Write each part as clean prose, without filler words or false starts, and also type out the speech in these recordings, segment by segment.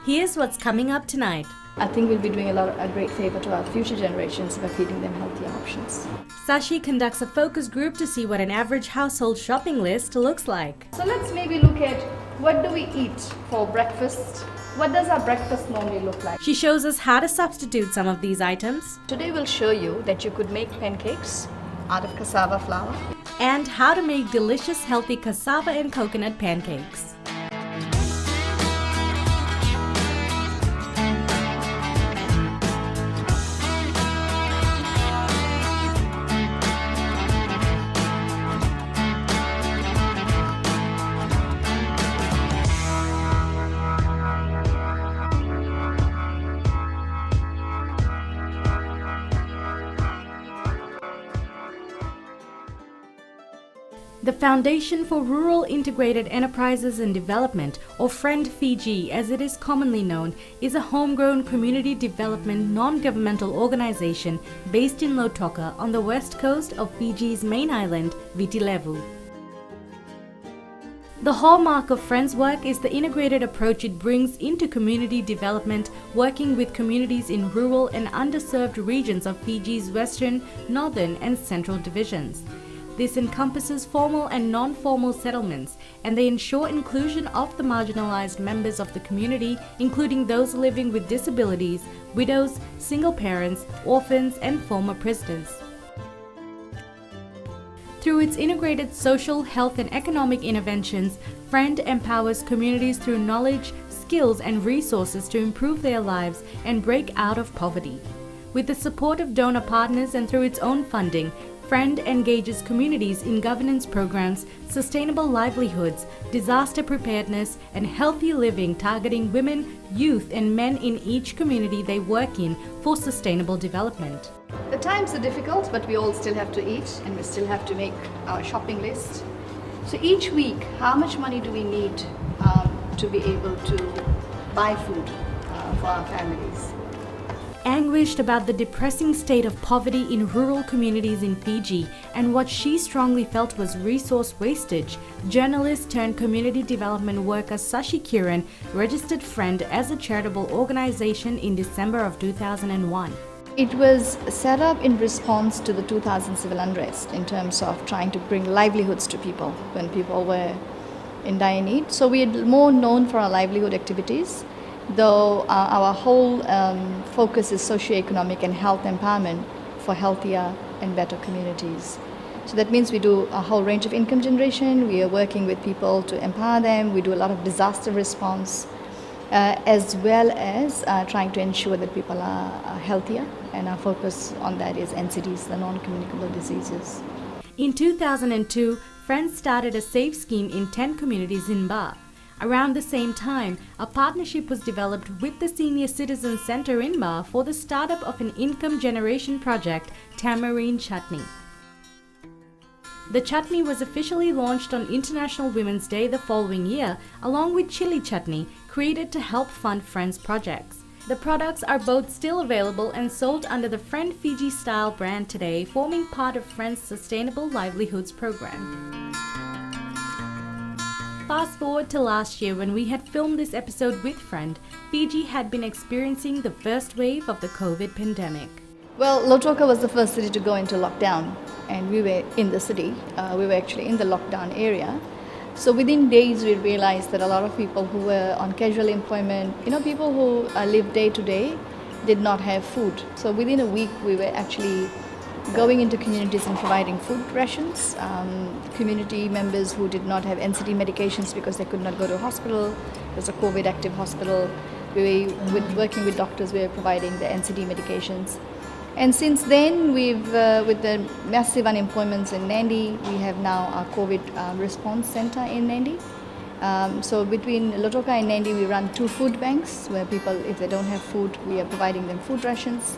Here's what's coming up tonight. I think we'll be doing a great favor to our future generations by feeding them healthier options. Sashi conducts a focus group to see what an average household shopping list looks like. So let's maybe look at what do we eat for breakfast? What does our breakfast normally look like? She shows us how to substitute some of these items. Today we'll show you that you could make pancakes out of cassava flour. And how to make delicious healthy cassava and coconut pancakes. The Foundation for Rural Integrated Enterprises and Development, or FRIEND Fiji as it is commonly known, is a homegrown community development non-governmental organization based in Lautoka on the west coast of Fiji's main island, Viti Levu. The hallmark of FRIEND's work is the integrated approach it brings into community development, working with communities in rural and underserved regions of Fiji's western, northern and central divisions. This encompasses formal and non-formal settlements, and they ensure inclusion of the marginalized members of the community, including those living with disabilities, widows, single parents, orphans, and former prisoners. Through its integrated social, health, and economic interventions, FRIEND empowers communities through knowledge, skills, and resources to improve their lives and break out of poverty. With the support of donor partners and through its own funding, FRIEND engages communities in governance programs, sustainable livelihoods, disaster preparedness, and healthy living targeting women, youth, and men in each community they work in for sustainable development. The times are difficult, but we all still have to eat and we still have to make our shopping list. So each week, how much money do we need to be able to buy food for our families? Anguished about the depressing state of poverty in rural communities in Fiji and what she strongly felt was resource wastage, journalist turned community development worker Sashi Kiran registered FRIEND as a charitable organization in December of 2001. It was set up in response to the 2000 civil unrest in terms of trying to bring livelihoods to people when people were in dire need. So we are more known for our livelihood activities, though our whole focus is socioeconomic and health empowerment for healthier and better communities. So that means we do a whole range of income generation, we are working with people to empower them, we do a lot of disaster response, as well as trying to ensure that people are healthier, and our focus on that is NCDs, the non-communicable diseases. In 2002, FRIEND started a SAFE scheme in 10 communities in Ba. Around the same time, a partnership was developed with the Senior Citizen Centre in Ba for the startup of an income generation project, Tamarind Chutney. The chutney was officially launched on International Women's Day the following year, along with chili chutney, created to help fund FRIEND's projects. The products are both still available and sold under the FRIEND Fiji Style brand today, forming part of FRIEND's Sustainable Livelihoods program. Fast forward to last year when we had filmed this episode with FRIEND, Fiji had been experiencing the first wave of the COVID pandemic. Well, Lautoka was the first city to go into lockdown, and we were in the city. We were actually in the lockdown area. So within days we realized that a lot of people who were on casual employment, people who live day to day, did not have food. So within a week we were actually going into communities and providing food rations. Community members who did not have NCD medications because they could not go to a hospital, there's a COVID active hospital, working with doctors, we were providing the NCD medications. And since then, with the massive unemployment in Nandi, we have now our COVID response center in Nandi. So between Lautoka and Nandi, we run 2 food banks where people, if they don't have food, we are providing them food rations.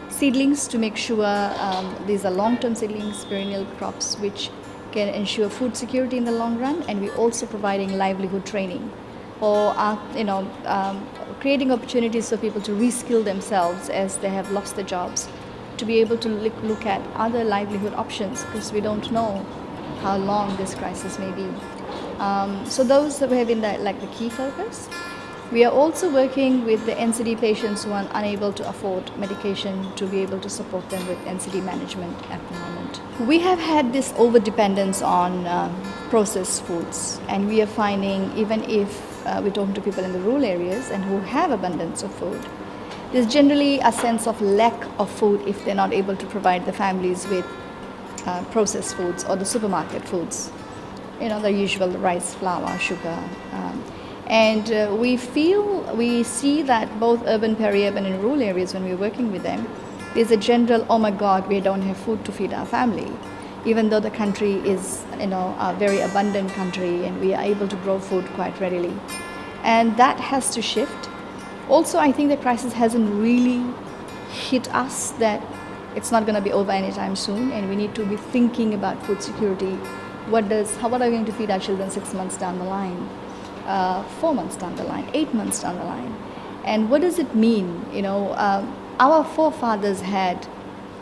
Seedlings to make sure these are long-term seedlings, perennial crops, which can ensure food security in the long run. And we're also providing livelihood training, or creating opportunities for people to reskill themselves as they have lost their jobs, to be able to look at other livelihood options, because we don't know how long this crisis may be. So those have been the key focus. We are also working with the NCD patients who are unable to afford medication to be able to support them with NCD management at the moment. We have had this over dependence on processed foods, and we are finding even if we're talking to people in the rural areas and who have abundance of food, there's generally a sense of lack of food if they're not able to provide the families with processed foods or the supermarket foods. You know, the usual rice, flour, sugar. And we see that both urban, peri-urban and rural areas, when we're working with them, there's a general, oh my God, we don't have food to feed our family. Even though the country is, a very abundant country and we are able to grow food quite readily. And that has to shift. Also, I think the crisis hasn't really hit us that it's not going to be over anytime soon, and we need to be thinking about food security. What are we going to feed our children 6 months down the line, 4 months down the line, 8 months down the line? And what does it mean? Our forefathers had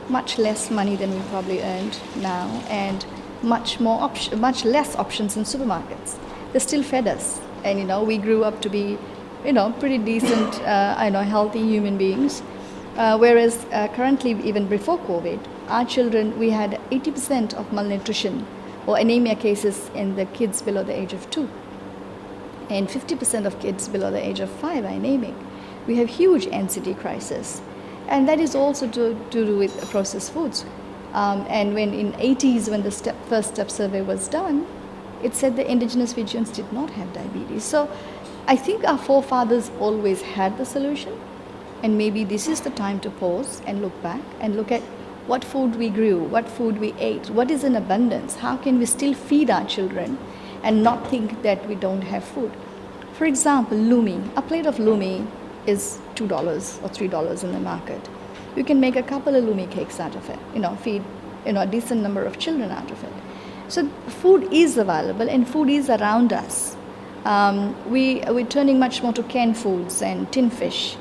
much less money than we probably earned now, and much less options in supermarkets. They still fed us, and we grew up to be pretty decent, healthy human beings. Whereas currently, even before COVID, our children, we had 80% of malnutrition or anemia cases in the kids below the age of 2. And 50% of kids below the age of 5 are anemic. We have huge NCD crisis. And that is also to do with processed foods. And when in 80s, when the first step survey was done, it said the indigenous Fijians did not have diabetes. So I think our forefathers always had the solution, and maybe this is the time to pause and look back and look at what food we grew, what food we ate, what is in abundance, how can we still feed our children and not think that we don't have food. For example, lumi. A plate of lumi is $2 or $3 in the market. You can make a couple of lumi cakes out of it, feed a decent number of children out of it. So food is available and food is around us. We're turning much more to canned foods and tin fish.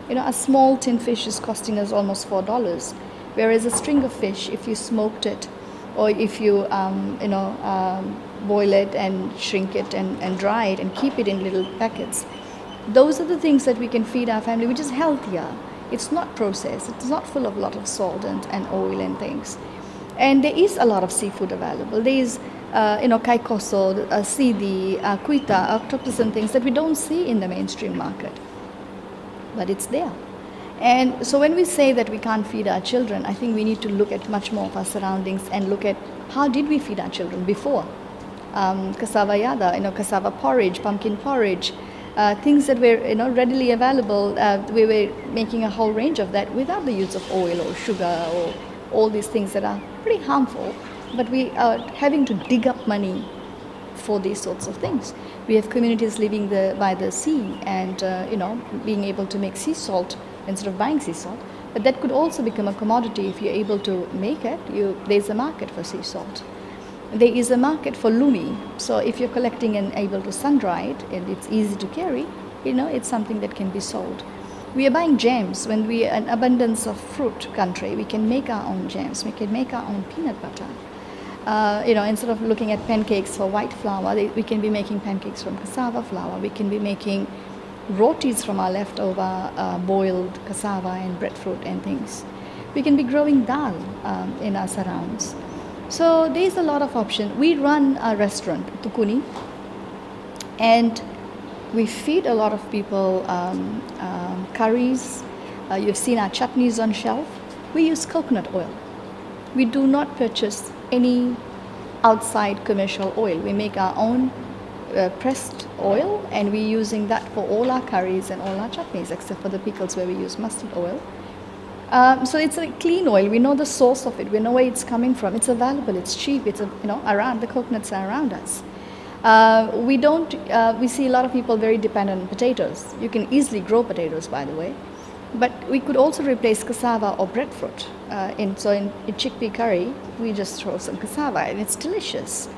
A small tin fish is costing us almost $4, whereas a string of fish, if you smoked it, or if you boil it and shrink it and dry it and keep it in little packets, those are the things that we can feed our family, which is healthier. It's not processed. It's not full of a lot of salt and oil and things. And there is a lot of seafood available. There is kai koso, sidi, kuita, octopus and things that we don't see in the mainstream market. But it's there. And so when we say that we can't feed our children, I think we need to look at much more of our surroundings and look at how did we feed our children before. Cassava yada, cassava porridge, pumpkin porridge, things that were readily available. We were making a whole range of that without the use of oil or sugar or all these things that are pretty harmful, but we are having to dig up money for these sorts of things. We have communities living by the sea and being able to make sea salt instead of buying sea salt, but that could also become a commodity if you're able to make it. There's a market for sea salt. There is a market for lumi, so if you're collecting and able to sun dry it and it's easy to carry, it's something that can be sold. We are buying jams. When we are an abundance of fruit country, we can make our own jams. We can make our own peanut butter. Instead of looking at pancakes for white flour, we can be making pancakes from cassava flour. We can be making rotis from our leftover boiled cassava and breadfruit and things. We can be growing dal in our surrounds. So there's a lot of option. We run a restaurant, Tukuni, and we feed a lot of people curries. You've seen our chutneys on shelf. We use coconut oil. We do not purchase any outside commercial oil. We make our own pressed oil, and we're using that for all our curries and all our chutneys, except for the pickles where we use mustard oil. So it's a clean oil. We know the source of it. We know where it's coming from. It's available. It's cheap. It's around. The coconuts are around us. We see a lot of people very dependent on potatoes. You can easily grow potatoes, by the way, but we could also replace cassava or breadfruit. In chickpea curry, we just throw some cassava, and it's delicious.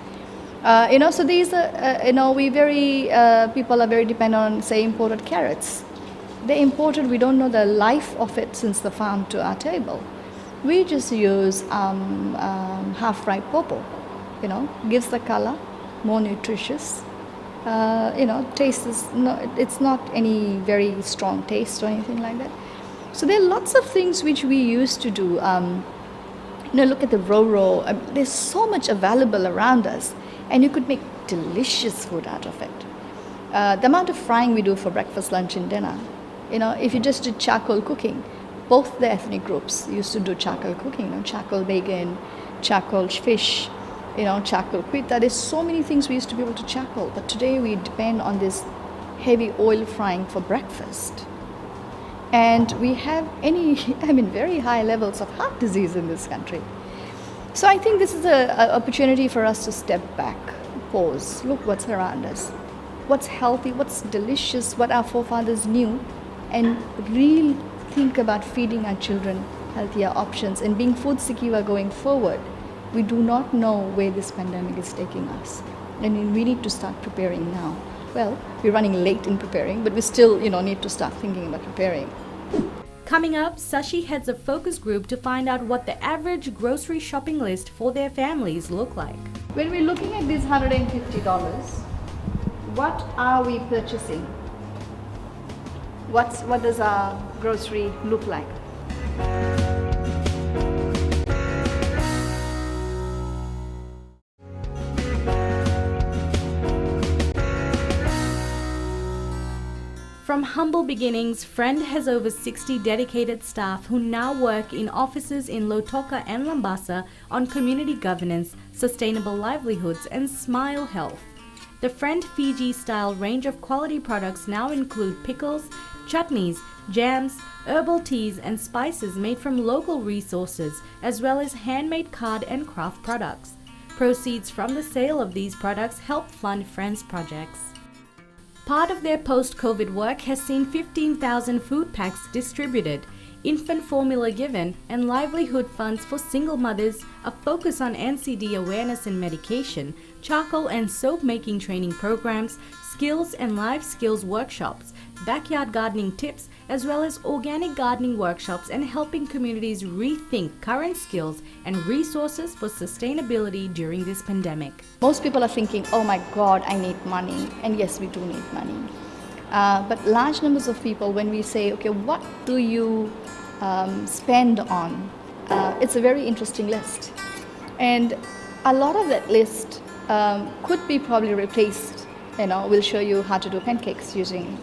So these are, people are very dependent on, say, imported carrots. They're imported. We don't know the life of it since the farm to our table. We just use half-ripe purple. Gives the color, more nutritious, Taste is it's not any very strong taste or anything like that. So there are lots of things which we used to do. Look at the ro-ro. There's so much available around us, and you could make delicious food out of it. The amount of frying we do for breakfast, lunch, and dinner. If you just did charcoal cooking, both the ethnic groups used to do charcoal cooking. Charcoal bacon, charcoal fish, charcoal quita. There's so many things we used to be able to charcoal, but today we depend on this heavy oil frying for breakfast. And we have very high levels of heart disease in this country. So I think this is an opportunity for us to step back, pause, look what's around us, what's healthy, what's delicious, what our forefathers knew, and really think about feeding our children healthier options and being food secure going forward. We do not know where this pandemic is taking us, and we need to start preparing now. Well, we're running late in preparing, but we still, need to start thinking about preparing. Coming up, Sashi heads a focus group to find out what the average grocery shopping list for their families look like. When we're looking at these $150, what are we purchasing? What does our grocery look like? From humble beginnings, Friend has over 60 dedicated staff who now work in offices in Lautoka and Lambasa on community governance, sustainable livelihoods, and Smile Health. The Friend Fiji-style range of quality products now include pickles, chutneys, jams, herbal teas, and spices made from local resources, as well as handmade card and craft products. Proceeds from the sale of these products help fund Friend's projects. Part of their post-COVID work has seen 15,000 food packs distributed, infant formula given, and livelihood funds for single mothers, a focus on NCD awareness and medication, charcoal and soap making training programs, skills and life skills workshops, backyard gardening tips, as well as organic gardening workshops and helping communities rethink current skills and resources for sustainability during this pandemic. Most people are thinking, oh my God, I need money. And yes, we do need money. But large numbers of people, when we say, okay, what do you spend on? It's a very interesting list. And a lot of that list could be probably replaced. We'll show you how to do pancakes using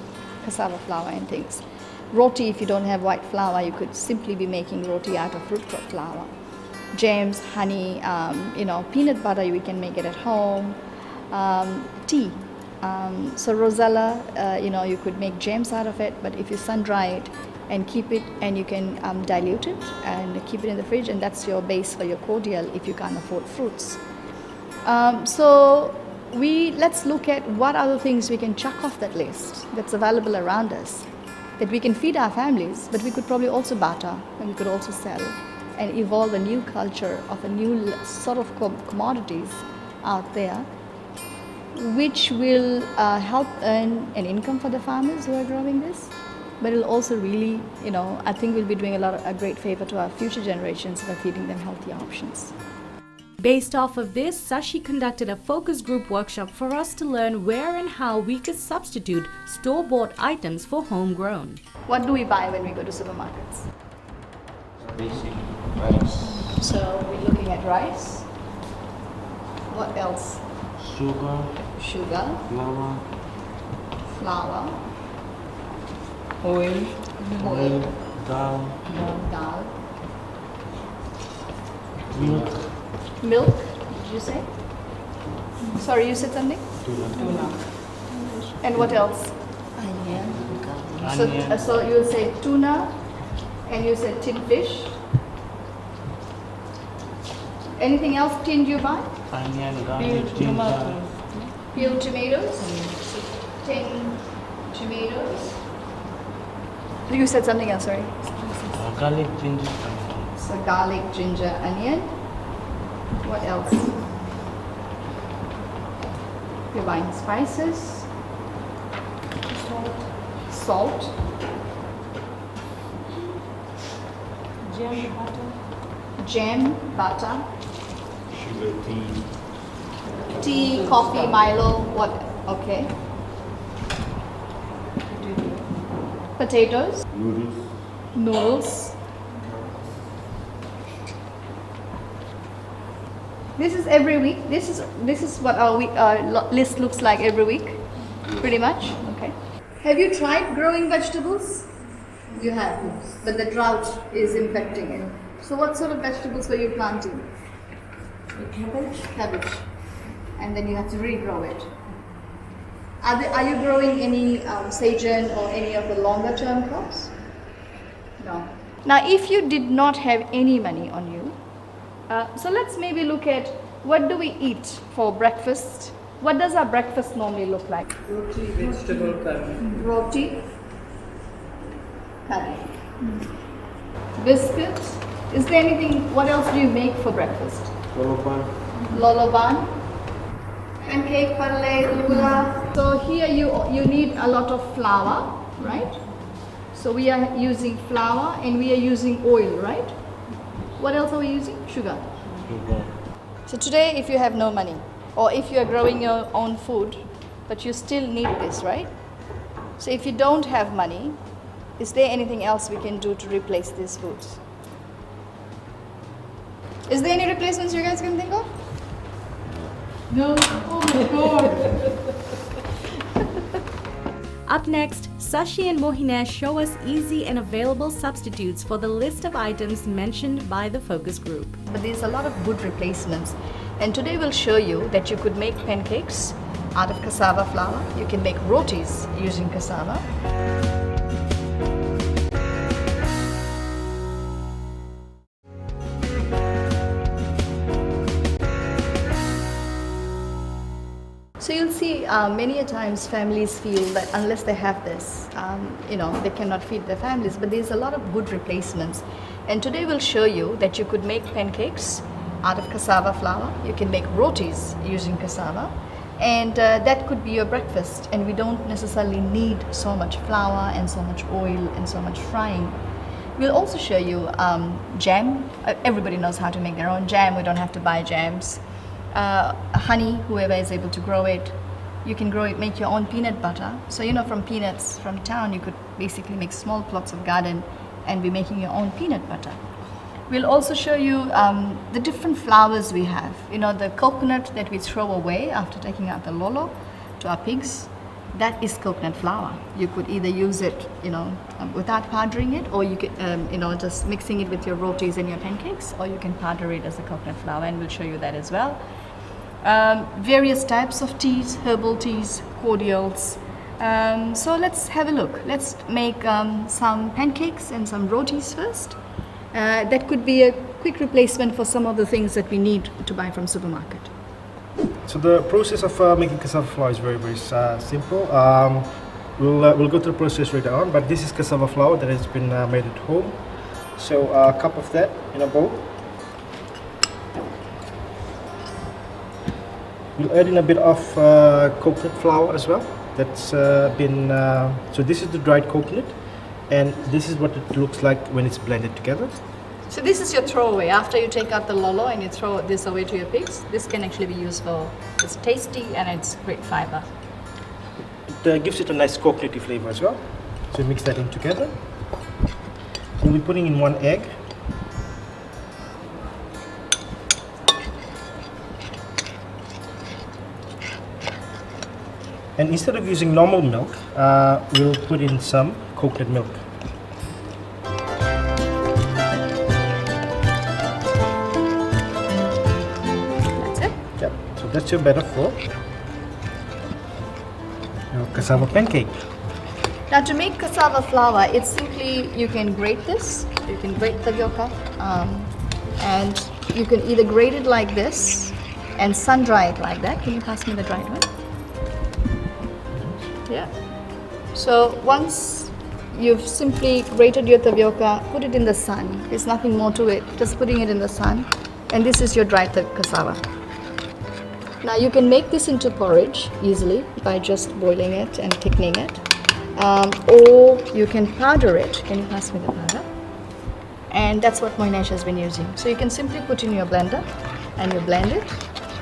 cassava flour and things. Roti, if you don't have white flour, you could simply be making roti out of root crop flour. Jams, honey, peanut butter, we can make it at home. Tea. So rosella, you could make jams out of it, but if you sun dry it and keep it, and you can dilute it and keep it in the fridge, and that's your base for your cordial if you can't afford fruits. Let's look at what other things we can chuck off that list that's available around us, that we can feed our families, but we could probably also barter, and we could also sell and evolve a new culture of a new sort of commodities out there, which will help earn an income for the farmers who are growing this. But it'll also really, I think we'll be doing a great favor to our future generations by feeding them healthy options. Based off of this, Sashi conducted a focus group workshop for us to learn where and how we could substitute store-bought items for homegrown. What do we buy when we go to supermarkets? Basic rice. So we're looking at rice. What else? Sugar. Sugar, Flour. oil, Dal. dal, Milk. milk. Did you say? Sorry, you said something? Tuna. And what else? Onion. So you say tuna, and you said tin fish. Anything else tinned you buy? Onion, garlic, ginger. Peeled tomatoes. Tin tomatoes. You said something else, sorry. Garlic, ginger, onion. So garlic, ginger, onion. What else? You're buying spices. Salt. Jam, butter. Sugar, tea. Tea, coffee, Milo. What? Okay. Potatoes. Noodles. This is every week. This is what our list looks like every week, pretty much. Okay. Have you tried growing vegetables? You have, but the drought is impacting it. So what sort of vegetables were you planting? Cabbage. Cabbage. And then you have to regrow it. Are you growing any sage or any of the longer term crops? No. Now, if you did not have any money on you, so let's maybe look at what do we eat for breakfast? What does our breakfast normally look like? Roti, vegetable curry. Roti, curry, biscuits. Is there anything? What else do you make for breakfast? Loloban, pancake, parle, lula. So here you need a lot of flour, right? So we are using flour and we are using oil, right? What else are we using? Sugar. So today, if you have no money, or if you are growing your own food, but you still need this, right? So if you don't have money, is there anything else we can do to replace these foods? Is there any replacements you guys can think of? No. Oh my God. Up next, Sashi and Mohinesh show us easy and available substitutes for the list of items mentioned by the focus group. But there's a lot of good replacements. And today we'll show you that you could make pancakes out of cassava flour. You can make rotis using cassava. So you'll see many a times families feel that unless they have this, they cannot feed their families, but there's a lot of good replacements. And today we'll show you that you could make pancakes out of cassava flour. You can make rotis using cassava, and that could be your breakfast. And we don't necessarily need so much flour and so much oil and so much frying. We'll also show you jam. Everybody knows how to make their own jam. We don't have to buy jams. Honey, whoever is able to grow it. You can grow it, make your own peanut butter. So from peanuts from town, you could basically make small plots of garden and be making your own peanut butter. We'll also show you the different flours we have. The coconut that we throw away after taking out the lolo to our pigs, that is coconut flour. You could either use it, without powdering it, or you could, just mixing it with your rotis and your pancakes, or you can powder it as a coconut flour, and we'll show you that as well. Various types of teas, herbal teas, cordials. So let's have a look. Let's make some pancakes and some rotis first. That could be a quick replacement for some of the things that we need to buy from supermarket. So the process of making cassava flour is very, very simple. We'll go through the process later on, but this is cassava flour that has been made at home. So a cup of that in a bowl. We'll add in a bit of coconut flour as well. That's been, so this is the dried coconut, and this is what it looks like when it's blended together. So this is your throwaway. After you take out the lolo and you throw this away to your pigs, this can actually be used for, it's tasty and it's great fiber. It gives it a nice coconutty flavor as well. So mix that in together. We'll be putting in 1 egg. And instead of using normal milk, we'll put in some coconut milk. That's it. Yep. So that's your batter for your cassava pancake. Now to make cassava flour, it's simply, you can grate this, you can grate tapioca, and you can either grate it like this and sun dry it like that. Can you pass me the dried one? Yeah. So once you've simply grated your tapioca, put it in the sun. There's nothing more to it, just putting it in the sun. And this is your dried cassava. Now you can make this into porridge easily by just boiling it and thickening it. Or you can powder it. Can you pass me the powder? And that's what Mohinesh has been using. So you can simply put in your blender and you blend it.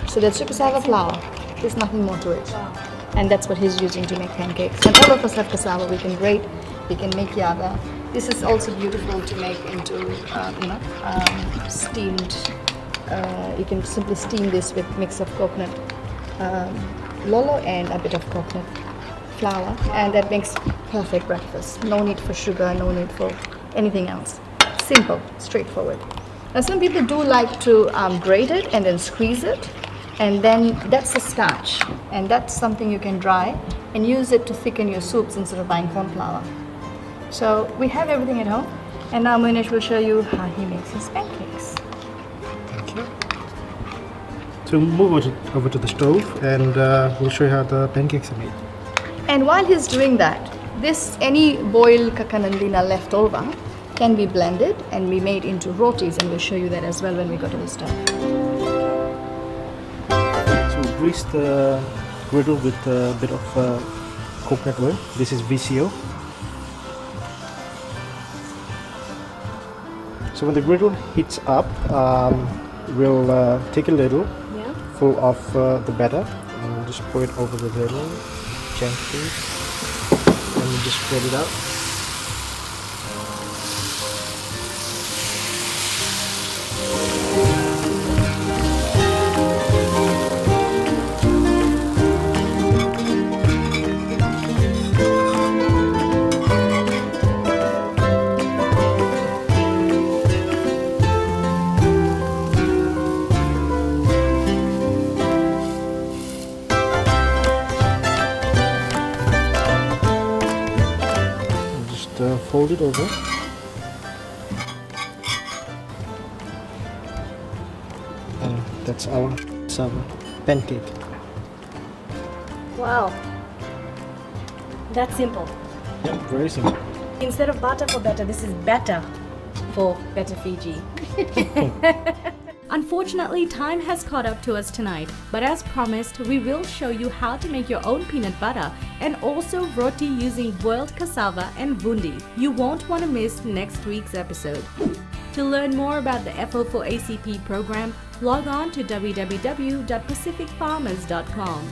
So that's your cassava flour. There's nothing more to it. and that's what he's using to make pancakes. And all of us have cassava. We can grate, we can make yava. This is also beautiful to make into, steamed. You can simply steam this with mix of coconut lolo and a bit of coconut flour, and that makes perfect breakfast. No need for sugar, no need for anything else. Simple, straightforward. Now some people do like to grate it and then squeeze it, and then that's the starch, and that's something you can dry and use it to thicken your soups instead of buying corn flour. So we have everything at home, and now Munish will show you how he makes his pancakes. Thank you. So move over to the stove, and we'll show you how the pancakes are made. And while he's doing that, any boiled kakanandina left over can be blended and be made into rotis, and we'll show you that as well when we go to the stove. So we grease the griddle with a bit of coconut oil. This is VCO. So when the griddle heats up, we'll take a ladle full of the batter and just pour it over the ladle gently, and we just spread it out. Fold it over, and that's our cassava pancake. Wow, that's simple. Yeah, very simple. Instead of butter for better, this is better for Better Fiji. Unfortunately, time has caught up to us tonight, but as promised, we will show you how to make your own peanut butter and also roti using boiled cassava and bundi. You won't want to miss next week's episode. To learn more about the FO4ACP program, log on to www.pacificfarmers.com.